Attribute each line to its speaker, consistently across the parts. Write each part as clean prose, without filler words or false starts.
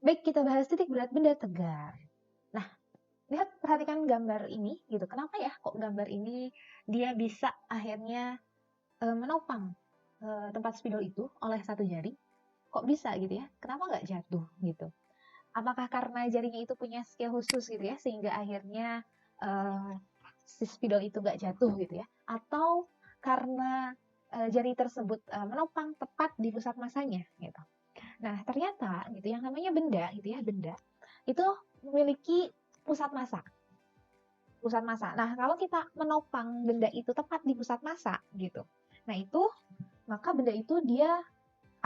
Speaker 1: Baik, kita bahas titik berat benda tegar. Nah, perhatikan gambar ini gitu. Kenapa ya kok gambar ini dia bisa akhirnya menopang tempat spidol itu oleh satu jari? Kok bisa gitu ya? Kenapa nggak jatuh gitu? Apakah karena jarinya itu punya skill khusus gitu ya, sehingga akhirnya si spidol itu nggak jatuh gitu ya? Atau karena jari tersebut menopang tepat di pusat masanya gitu? Nah, ternyata gitu yang namanya benda gitu ya, benda itu memiliki pusat massa. Pusat massa. Nah, kalau kita menopang benda itu tepat di pusat massa gitu. Nah, itu maka benda itu dia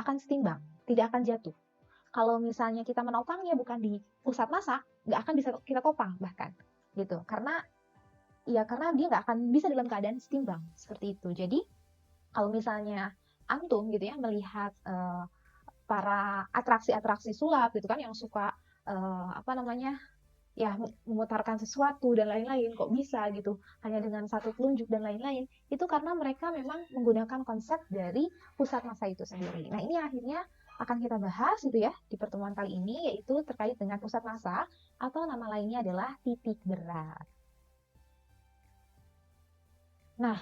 Speaker 1: akan setimbang, tidak akan jatuh. Kalau misalnya kita menopangnya bukan di pusat massa, nggak akan bisa kita topang bahkan gitu. Karena dia nggak akan bisa dalam keadaan setimbang seperti itu. Jadi kalau misalnya antum gitu ya melihat para atraksi-atraksi sulap gitu kan yang suka apa namanya ya memutarkan sesuatu dan lain-lain, kok bisa gitu hanya dengan satu telunjuk dan lain-lain, itu karena mereka memang menggunakan konsep dari pusat massa itu sendiri. Nah, ini akhirnya akan kita bahas gitu ya di pertemuan kali ini, yaitu terkait dengan pusat massa atau nama lainnya adalah titik berat. Nah,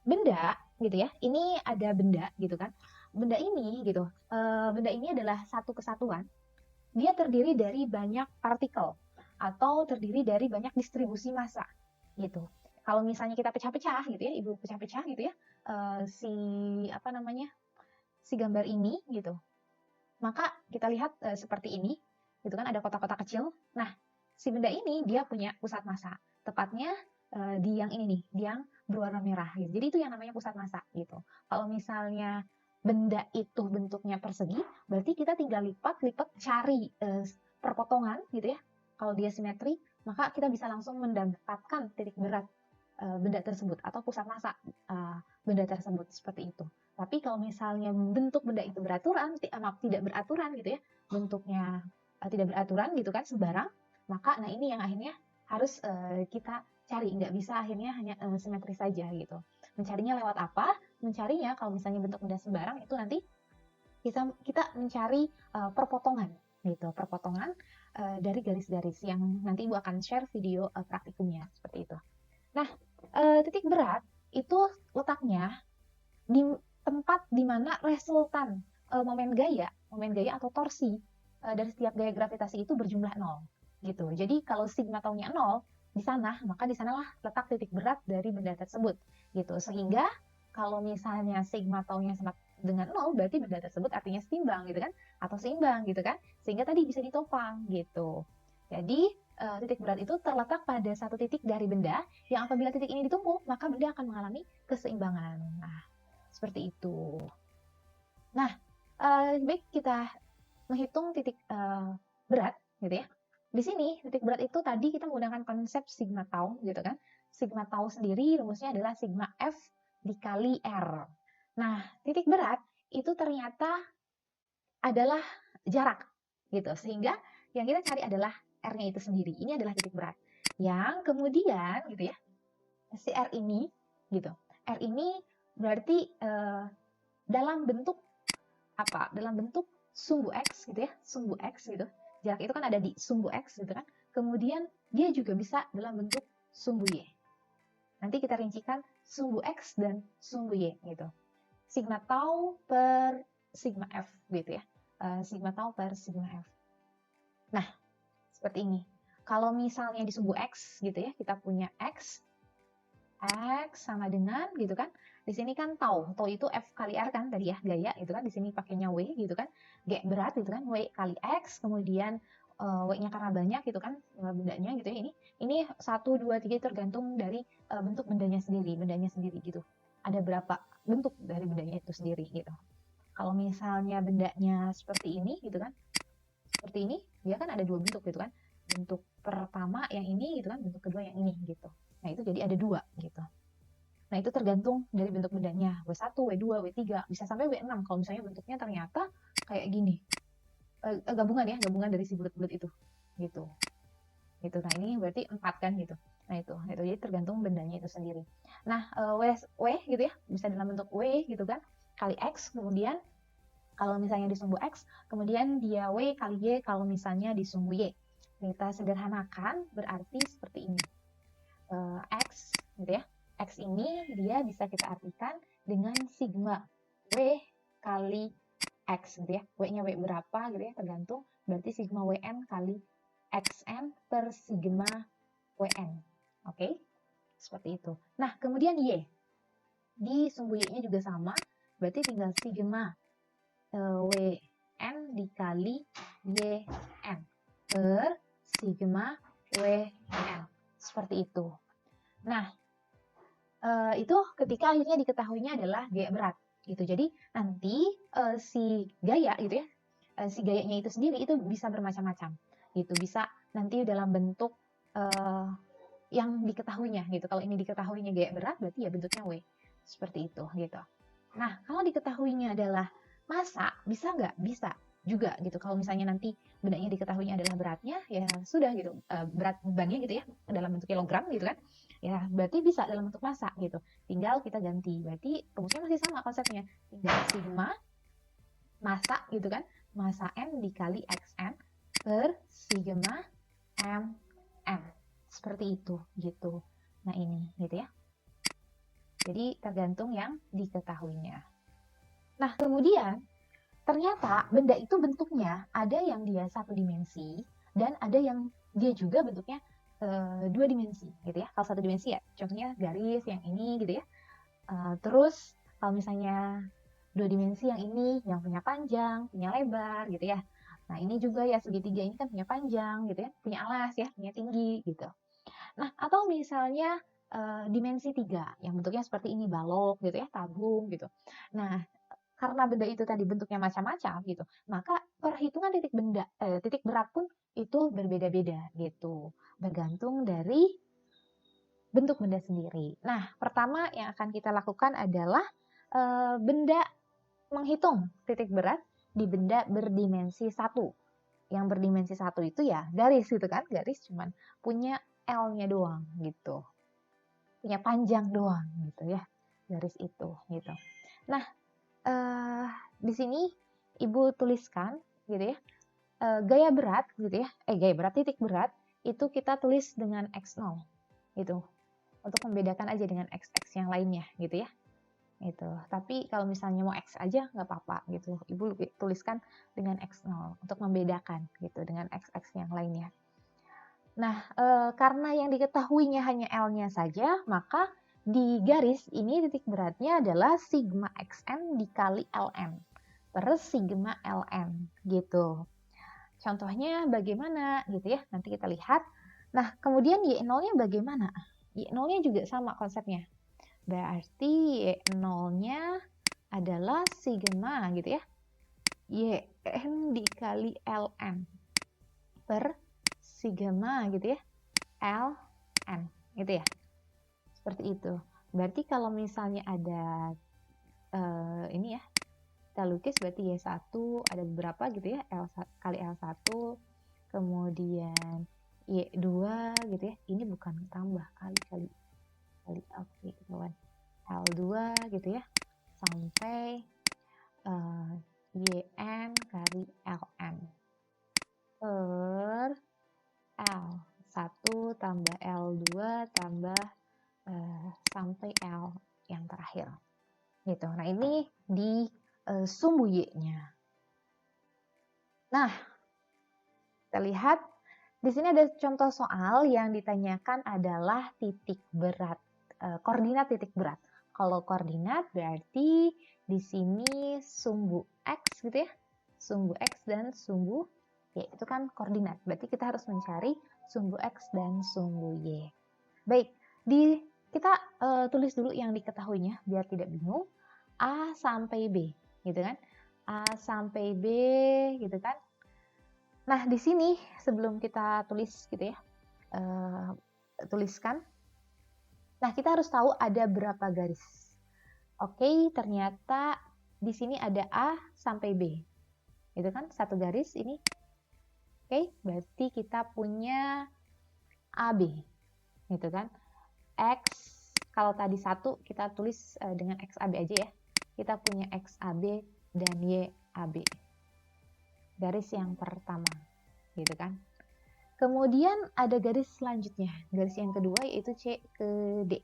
Speaker 1: benda gitu ya, ini ada benda gitu kan, benda ini gitu, benda ini adalah satu kesatuan. Dia terdiri dari banyak partikel atau terdiri dari banyak distribusi massa gitu. Kalau misalnya kita pecah-pecah gitu ya, ibu pecah-pecah gitu ya, si apa namanya si gambar ini gitu, maka kita lihat seperti ini, gitu kan ada kotak-kotak kecil. Nah, si benda ini dia punya pusat massa, tepatnya di yang ini nih, di yang berwarna merah. Gitu. Jadi itu yang namanya pusat massa gitu. Kalau misalnya benda itu bentuknya persegi, berarti kita tinggal lipat-lipat cari perpotongan gitu ya. Kalau dia simetri, maka kita bisa langsung mendapatkan titik berat benda tersebut atau pusat massa benda tersebut seperti itu. Tapi kalau misalnya bentuk benda itu beraturan, tidak beraturan gitu ya, bentuknya tidak beraturan gitu kan, sembarang, maka nah ini yang akhirnya harus kita cari, nggak bisa akhirnya hanya simetris saja gitu. Mencarinya lewat apa? Mencarinya kalau misalnya bentuk benda sembarang itu nanti kita mencari perpotongan gitu, perpotongan dari garis-garis yang nanti Ibu akan share video praktikumnya seperti itu. Nah, titik berat itu letaknya di tempat di mana resultan momen gaya atau torsi dari setiap gaya gravitasi itu berjumlah 0 gitu. Jadi kalau sigma taunya 0 di sana, maka di sanalah letak titik berat dari benda tersebut gitu. Sehingga kalau misalnya sigma taunya sama dengan 0 berarti benda tersebut artinya setimbang gitu kan, atau seimbang gitu kan, sehingga tadi bisa ditopang gitu. Jadi titik berat itu terletak pada satu titik dari benda yang apabila titik ini ditumpu maka benda akan mengalami keseimbangan. Nah, seperti itu. Nah, baik kita menghitung titik berat gitu ya. Di sini titik berat itu tadi kita menggunakan konsep sigma tau gitu kan. Sigma tau sendiri rumusnya adalah sigma F dikali R. Nah, titik berat itu ternyata adalah jarak gitu. Sehingga yang kita cari adalah R-nya itu sendiri. Ini adalah titik berat. Yang kemudian gitu ya, si R ini gitu. R ini berarti dalam bentuk apa? Dalam bentuk sumbu X gitu ya, sumbu X gitu. Jarak itu kan ada di sumbu X gitu kan. Kemudian dia juga bisa dalam bentuk sumbu Y. Nanti kita rincikan sumbu X dan sumbu Y gitu. Sigma tau per sigma F gitu ya. Sigma tau per sigma F. Nah, seperti ini. Kalau misalnya di sumbu X gitu ya, kita punya X sama dengan gitu kan. Di sini kan tau itu F kali R kan tadi ya, gaya gitu kan. Di sini pakainya W gitu kan. G berat gitu kan, W kali X, kemudian W-nya karena banyak gitu kan bendanya gitu ya. Ini 1 2 3 tergantung dari bentuk bendanya sendiri gitu. Ada berapa bentuk dari bendanya itu sendiri gitu. Kalau misalnya bendanya seperti ini gitu kan. Seperti ini, dia kan ada dua bentuk gitu kan. Bentuk pertama yang ini gitu kan, bentuk kedua yang ini gitu. Nah, itu jadi ada dua gitu. Nah, itu tergantung dari bentuk bendanya. W1, W2, W3, bisa sampai W6 kalau misalnya bentuknya ternyata kayak gini. Gabungan dari si bulat-bulat itu. Gitu. Gitu. Nah, ini berarti 4 kan gitu. Nah, itu jadi tergantung bendanya itu sendiri. Nah, W gitu ya, bisa dalam bentuk W gitu kan, kali X, kemudian kalau misalnya di sumbu X, kemudian dia W kali Y kalau misalnya di sumbu Y. Kita sederhanakan berarti seperti ini. X gitu ya. X ini dia bisa kita artikan dengan sigma W kali X gitu ya. W-nya W berapa gitu ya, tergantung. Berarti sigma WN kali XN per sigma WN. Oke? Seperti itu. Nah, kemudian Y. Di sumbu Y-nya juga sama. Berarti tinggal sigma WN dikali YN per sigma WN. Seperti itu. Nah, itu ketika akhirnya diketahuinya adalah gaya berat. Gitu. Jadi nanti si gaya gitu ya, si gayanya itu sendiri itu bisa bermacam-macam. Gitu. Bisa nanti dalam bentuk yang diketahuinya gitu. Kalau ini diketahuinya gaya berat berarti ya bentuknya W. Seperti itu gitu. Nah, kalau diketahuinya adalah massa, bisa nggak? Bisa juga gitu. Kalau misalnya nanti bendanya diketahuinya adalah beratnya, ya sudah gitu. Berat bebannya gitu ya, dalam bentuk kilogram gitu kan. Ya, berarti bisa dalam bentuk massa gitu. Tinggal kita ganti. Berarti rumusnya masih sama konsepnya. Tinggal sigma massa gitu kan. Massa N dikali XN per sigma MN. Seperti itu gitu. Nah, ini gitu ya. Jadi tergantung yang diketahuinya. Nah, kemudian ternyata benda itu bentuknya ada yang dia satu dimensi dan ada yang dia juga bentuknya dua dimensi gitu ya. Kalau satu dimensi ya contohnya garis yang ini gitu ya. Terus kalau misalnya dua dimensi yang ini yang punya panjang, punya lebar gitu ya. Nah, ini juga ya segitiga ini kan punya panjang gitu ya, punya alas ya, punya tinggi gitu. Nah, atau misalnya dimensi 3 yang bentuknya seperti ini, balok gitu ya, tabung gitu. Nah, karena benda itu tadi bentuknya macam-macam gitu, maka perhitungan titik berat pun itu berbeda-beda gitu, bergantung dari bentuk benda sendiri. Nah, pertama yang akan kita lakukan adalah benda menghitung titik berat di benda berdimensi 1. Yang berdimensi 1 itu ya garis gitu kan, garis cuman punya L-nya doang gitu. Punya panjang doang gitu ya, garis itu gitu. Nah, di sini Ibu tuliskan gitu ya, gaya berat gitu ya, gaya berat titik berat itu kita tulis dengan X0 gitu. Untuk membedakan aja dengan X yang lainnya gitu ya. Gitu. Tapi kalau misalnya mau X aja nggak apa-apa gitu. Ibu tuliskan dengan X0 untuk membedakan gitu dengan X yang lainnya. Nah, karena yang diketahuinya hanya L-nya saja, maka di garis ini titik beratnya adalah sigma XN dikali Ln per sigma Ln gitu. Contohnya bagaimana gitu ya, nanti kita lihat. Nah, kemudian Y0-nya bagaimana? Y0-nya juga sama konsepnya. Berarti Y0-nya adalah sigma gitu ya, YN dikali Ln per sigma gitu ya, Ln gitu ya. Seperti itu. Berarti kalau misalnya ada ini ya, kita lukis berarti Y1 ada beberapa gitu ya, L kali L1, kemudian Y2 gitu ya. Ini bukan tambah kali oke gitu kan. L2 gitu ya. Sampai YN kali Ln per L1 tambah L2 tambah sampai L yang terakhir gitu. Nah, ini di sumbu Y-nya. Nah, kita lihat di sini ada contoh soal yang ditanyakan adalah titik berat, koordinat titik berat. Kalau koordinat berarti di sini sumbu X gitu ya, sumbu X dan sumbu Y, itu kan koordinat. Berarti kita harus mencari sumbu X dan sumbu Y. Baik, kita tulis dulu yang diketahuinya biar tidak bingung. A sampai B, gitu kan? A sampai B, gitu kan? Nah, di sini sebelum kita tulis gitu ya, tuliskan. Nah, kita harus tahu ada berapa garis. Oke, ternyata di sini ada A sampai B. Gitu kan? Satu garis ini. Oke, berarti kita punya AB. Gitu kan? X, kalau tadi 1 kita tulis dengan XAB aja ya. Kita punya XAB dan Y AB. Garis yang pertama, gitu kan. Kemudian ada garis selanjutnya, garis yang kedua yaitu C ke D.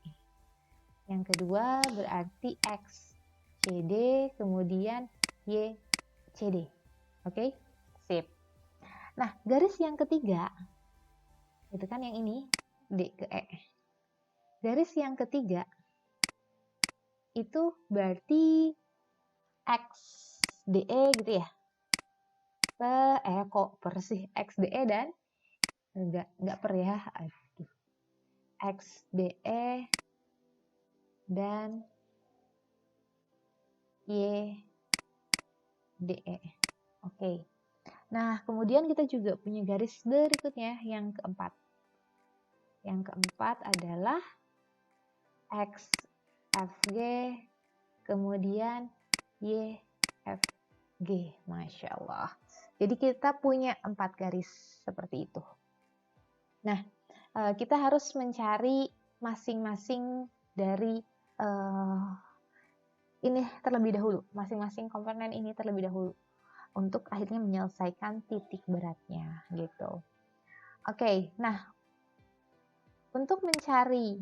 Speaker 1: Yang kedua berarti X, CD, kemudian Y, CD. Oke, sip. Nah, garis yang ketiga, itu kan yang ini, D ke E. Garis yang ketiga, itu berarti X, DE gitu ya. Kok persih X, DE dan enggak per ya. Aduh. X, DE dan Y, DE. Oke. Nah, kemudian kita juga punya garis berikutnya yang keempat. Yang keempat adalah X, FG, kemudian Y, FG. Masya Allah. Jadi kita punya 4 garis seperti itu. Nah, kita harus mencari masing-masing dari ini terlebih dahulu. Masing-masing komponen ini terlebih dahulu. Untuk akhirnya menyelesaikan titik beratnya gitu. Oke, nah untuk mencari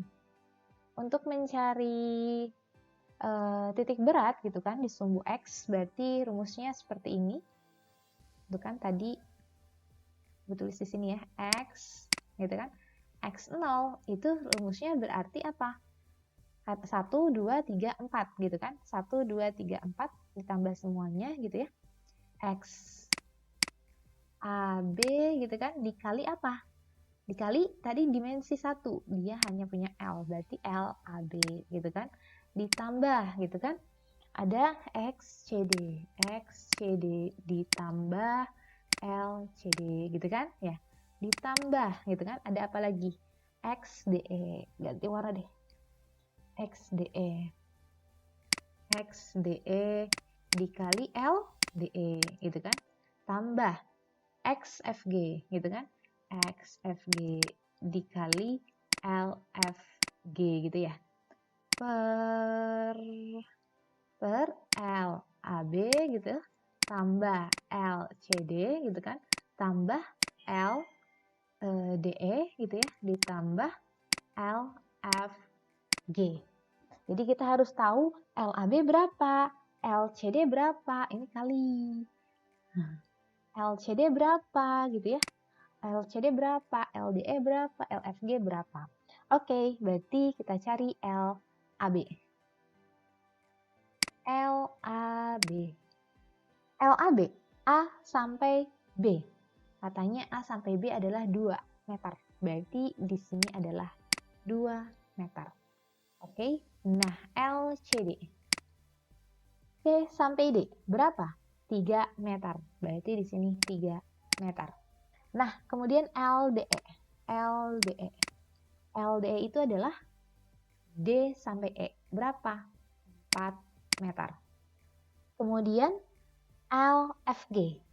Speaker 1: titik berat gitu kan di sumbu X, berarti rumusnya seperti ini. Itu kan tadi gue tulis di sini ya, X gitu kan. X0 itu rumusnya berarti apa? 1, 2, 3, 4 gitu kan. 1, 2, 3, 4 ditambah semuanya gitu ya. X AB gitu kan dikali apa? Dikali tadi dimensi 1, dia hanya punya L, berarti L AB gitu kan. Ditambah gitu kan, ada XCD ditambah LCD gitu kan ya. Ditambah gitu kan, ada apa lagi? XDE, ganti warna deh. XDE dikali LDE gitu kan. Tambah XFG gitu kan. XFG dikali LFG gitu ya. Per LAB gitu. Tambah LCD gitu kan. Tambah LDE gitu ya. Ditambah LFG. Jadi kita harus tahu LAB berapa, LCD berapa, ini kali. LCD berapa gitu ya. LCD berapa, LDE berapa, LFG berapa. Oke, berarti kita cari LAB. LAB, A sampai B. Katanya A sampai B adalah 2 meter. Berarti di sini adalah 2 meter. Oke, nah LCD. C sampai D berapa? 3 meter. Berarti di sini 3 meter. Nah, kemudian LDE. LDE itu adalah D sampai E. Berapa? 4 meter. Kemudian LFG.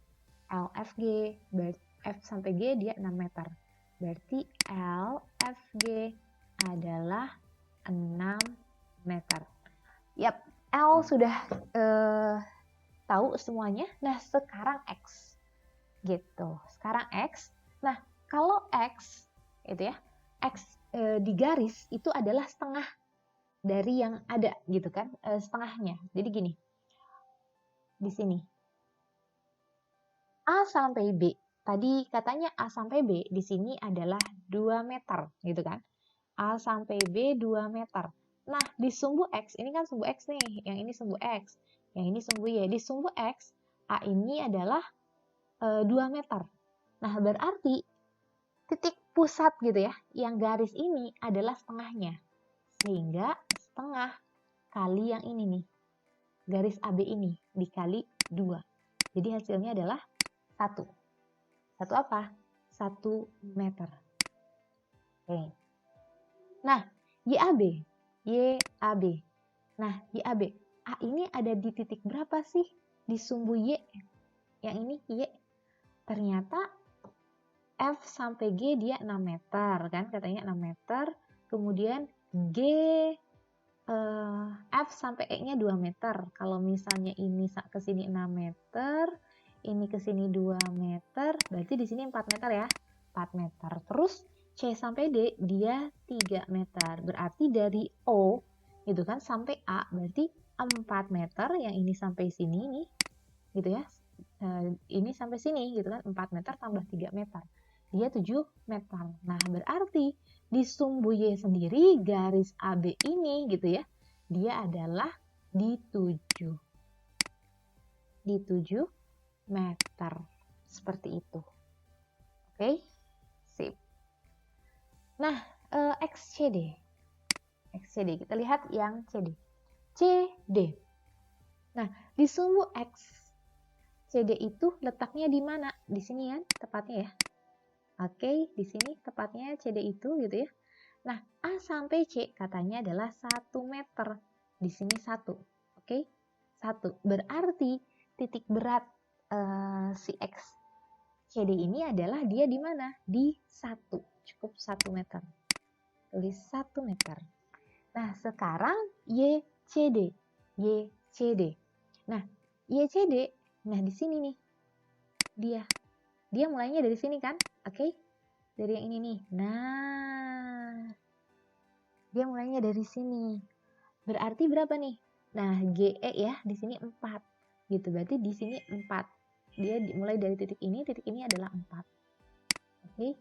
Speaker 1: LFG F sampai G dia 6 meter. Berarti LFG adalah 6 meter. Yap, L sudah tahu semuanya. Nah, sekarang X. Gitu. Sekarang X. Nah, kalau X itu ya, X di garis itu adalah setengah dari yang ada gitu kan, setengahnya. Jadi gini. Di sini. A sampai B. Tadi katanya A sampai B di sini adalah 2 meter gitu kan. A sampai B 2 meter. Nah, di sumbu X, ini kan sumbu X nih, yang ini sumbu X, yang ini sumbu Y. Di sumbu X, A ini adalah 2 meter. Nah, berarti titik pusat gitu ya, yang garis ini adalah setengahnya. Sehingga setengah kali yang ini nih, garis AB ini dikali 2. Jadi hasilnya adalah 1. 1 apa? 1 meter. Oke. Nah, YAB. Nah, YAB. A ini ada di titik berapa sih? Di sumbu Y. Yang ini Y. Ternyata F sampai G dia 6 meter kan? Katanya 6 meter. Kemudian G F sampai E-nya 2 meter. Kalau misalnya ini ke sini 6 meter, ini ke sini 2 meter, berarti di sini 4 meter ya. 4 meter. Terus C sampai D dia 3 meter. Berarti dari O gitu kan sampai A berarti 4 meter, yang ini sampai sini nih. Gitu ya. Ini sampai sini gitu kan, 4 meter tambah 3 meter. Dia 7 meter. Nah, berarti di sumbu Y sendiri garis AB ini gitu ya, dia adalah di 7 meter. Seperti itu. Oke? Sip. Nah, XCD. XCD, kita lihat yang CD. CD. Nah, di sumbu X CD itu letaknya di mana? Di sini kan tepatnya ya. Oke, di sini tepatnya CD itu gitu ya. Nah, A sampai C katanya adalah 1 meter. Di sini 1. Oke, 1. Berarti titik berat si X CD ini adalah dia di mana? Di 1. Cukup 1 meter. Tulis 1 meter. Nah, sekarang YCD. YCD. Nah, YCD, nah di sini nih. Dia mulainya dari sini kan? Oke? Dari yang ini nih. Nah, dia mulainya dari sini. Berarti berapa nih? Nah, GE ya, di sini 4. Gitu, berarti di sini 4. Dia mulai dari titik ini adalah 4. Oke?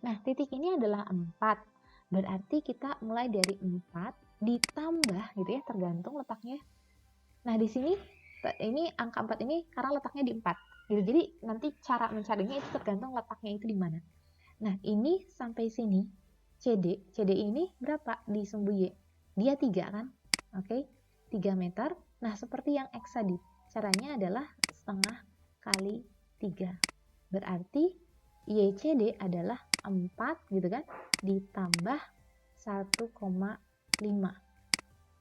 Speaker 1: Nah, titik ini adalah 4. Berarti kita mulai dari 4 ditambah gitu ya, tergantung letaknya. Nah, di sini ini angka 4 ini karena letaknya di 4. Gitu. Jadi nanti cara mencarinya itu tergantung letaknya itu di mana. Nah, ini sampai sini CD ini berapa di sumbu Y? Dia 3 kan? Oke, 3 meter. Nah, seperti yang X tadi, caranya adalah setengah kali 3. Berarti YCD adalah 4 gitu kan, ditambah 1,5.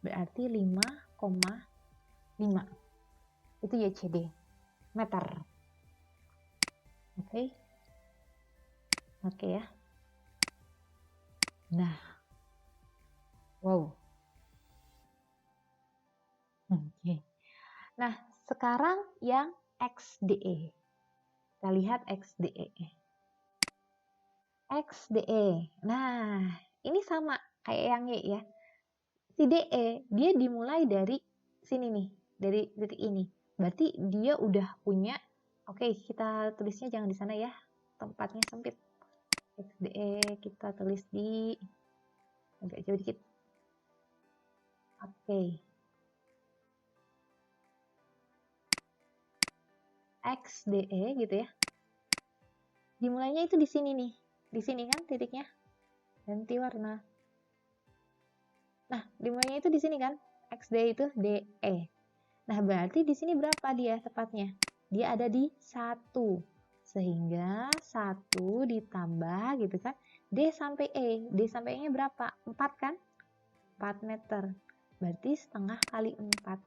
Speaker 1: Berarti 5,5. Itu YCD, meter. Oke. Oke ya. Nah, wow. Oke. Nah, sekarang yang XDE. Kita lihat XDE. XDE. Nah, ini sama kayak yang Y ya. Si DE, dia dimulai dari sini nih, dari titik ini. Berarti dia udah punya, oke, kita tulisnya jangan di sana ya, tempatnya sempit. XDE kita tulis di agak jauh dikit. Oke. XDE gitu ya. Dimulainya itu di sini nih. Di sini kan titiknya. Ganti warna. Nah, dimulainya itu di sini kan. XDE itu DE. Nah, berarti di sini berapa dia tepatnya? Dia ada di 1. Sehingga 1 ditambah gitu kan. D sampai E. D sampai E-nya berapa? 4 kan? 4 meter. Berarti setengah kali 4.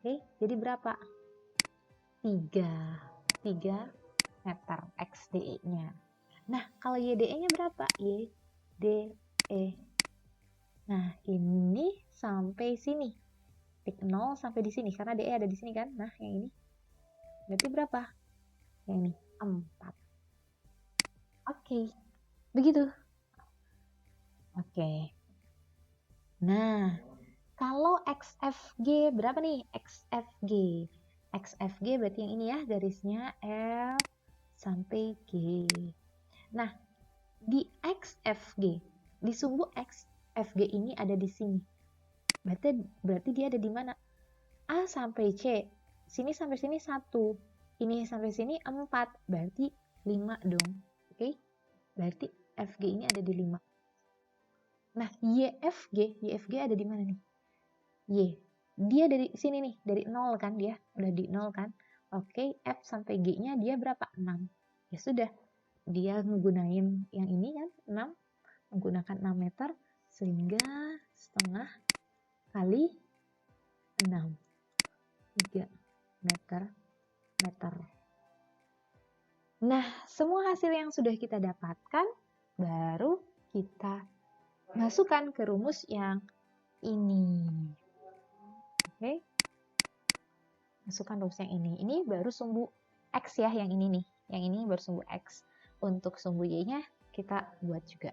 Speaker 1: Oke, jadi berapa? 3 meter XDE-nya. Nah, kalau YDE-nya berapa? YDE. Nah, ini sampai sini. Titik 0 sampai di sini. Karena DE ada di sini kan? Nah, yang ini. Berarti berapa? Yang ini, 4. Oke, begitu. Oke. Nah, kalau XFG berapa nih? XFG. XFG berarti yang ini ya, garisnya L sampai G. Nah, di XFG, di sumbu XFG ini ada di sini. Berarti dia ada di mana? A sampai C. Sini sampai sini 1. Ini sampai sini 4. Berarti 5 dong. Oke? Berarti FG ini ada di 5. Nah, YFG ada di mana nih? Y. Dia dari sini nih, dari 0 kan dia. Udah di 0 kan? Oke, F sampai G-nya dia berapa? 6. Ya sudah. Dia menggunakan yang ini kan, 6. Menggunakan 6 meter. Sehingga setengah kali 6. 3 meter. Nah, semua hasil yang sudah kita dapatkan, baru kita masukkan ke rumus yang ini. Oke. Masukkan rumus yang ini. Ini baru sumbu X ya, yang ini nih. Yang ini baru sumbu X. Untuk sumbu Y-nya kita buat juga.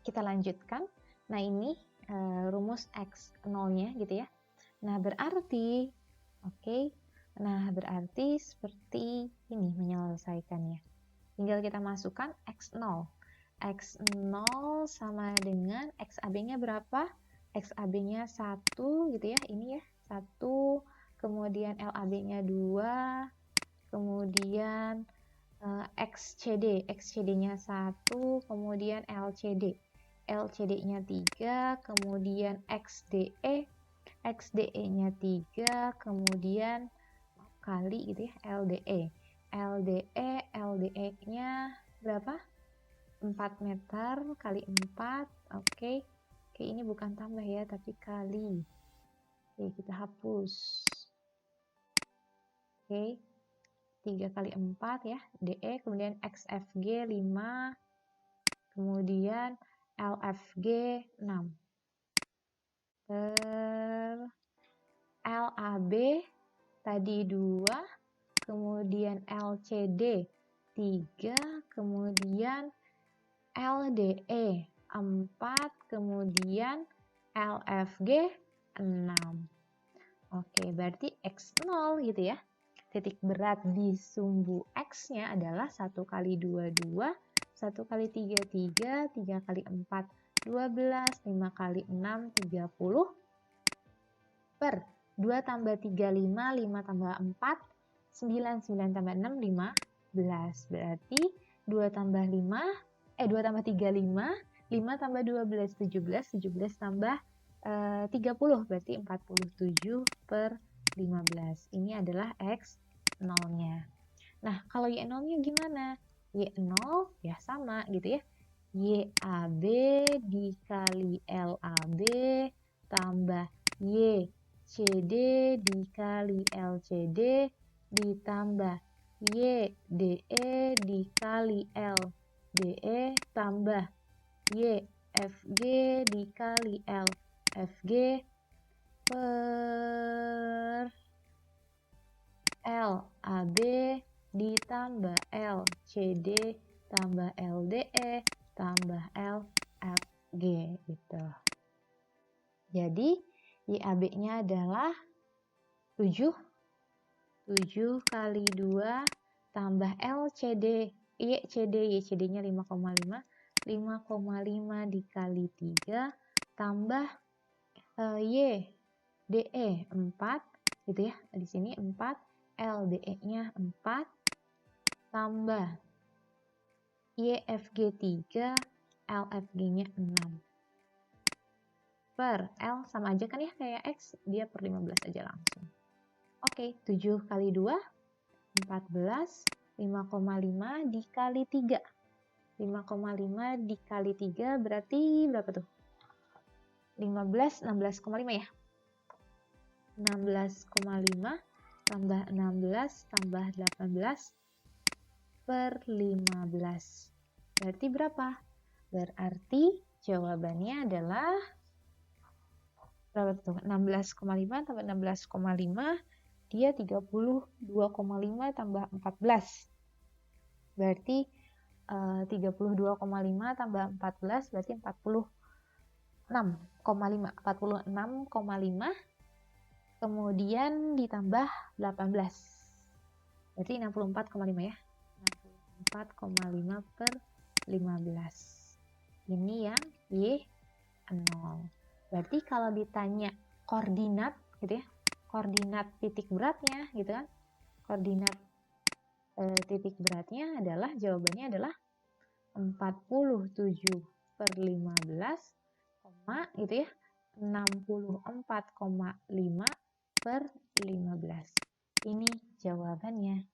Speaker 1: Kita lanjutkan. Nah, ini rumus X 0-nya gitu ya. Nah, berarti Nah, berarti seperti ini menyelesaikannya. Tinggal kita masukkan X0. X0 sama dengan XAB-nya berapa? XAB-nya 1 gitu ya. Ini ya, 1. Kemudian LAB-nya 2. Kemudian XCD-nya 1. Kemudian LCD-nya 3. Kemudian XDE-nya 3. Kemudian kali gitu ya, LDE-nya berapa? 4 meter kali 4. Oke, ini bukan tambah ya, tapi kali. Oke, kita hapus. Oke, 3 kali 4 ya, DE. Kemudian XFG 5. Kemudian LFG 6. LAB tadi 2. Kemudian LCD 3. Kemudian LDE 4, kemudian LFG 6. Oke, berarti X0 gitu ya. Titik berat di sumbu X-nya adalah 1 kali 2, 2, 1 kali 3, 3, 3 kali 4, 12, 5 kali 6, 30, per 2 tambah 3, 5, 5 tambah 4, 9, 9 tambah 6, 15. Berarti 2 tambah 3, 5, 5 tambah 12, 17, 17 tambah 30, berarti 47 per 15. Ini adalah X0-nya. Nah, kalau Y0-nya gimana? Y0 ya sama gitu ya. YAB dikali LAB tambah YCD dikali LCD ditambah YDE dikali LDE tambah YFG dikali LFG per LAB ditambah LCD tambah LDE tambah LFG gitu. Jadi YAB-nya adalah 7 kali 2 tambah LCD, YCD-nya 5,5, 5,5 dikali 3 tambah YDE 4 gitu ya. Di sini 4, LDE-nya 4 tambah YFG 3, LFG-nya 6. Per L sama aja kan ya kayak X, dia per 15 aja langsung. Oke, 7 kali 2, 14, 5,5 dikali 3. 5,5 dikali 3 berarti berapa tuh? 15, 16,5 ya? 16,5 tambah 16 tambah 18 per 15. Berarti berapa? Berarti jawabannya adalah berapa tuh? 16,5 tambah 16,5 dia 32,5 tambah 14. Berarti 32,5 tambah 14 berarti 46,5. 46,5 kemudian ditambah 18. Berarti 64,5 ya. 64,5 per 15. Ini yang Y0. Berarti kalau ditanya koordinat gitu ya, koordinat titik beratnya gitu kan, koordinat titik beratnya adalah, jawabannya adalah 47 per 15, gitu ya, 64,5 per 15. Ini jawabannya.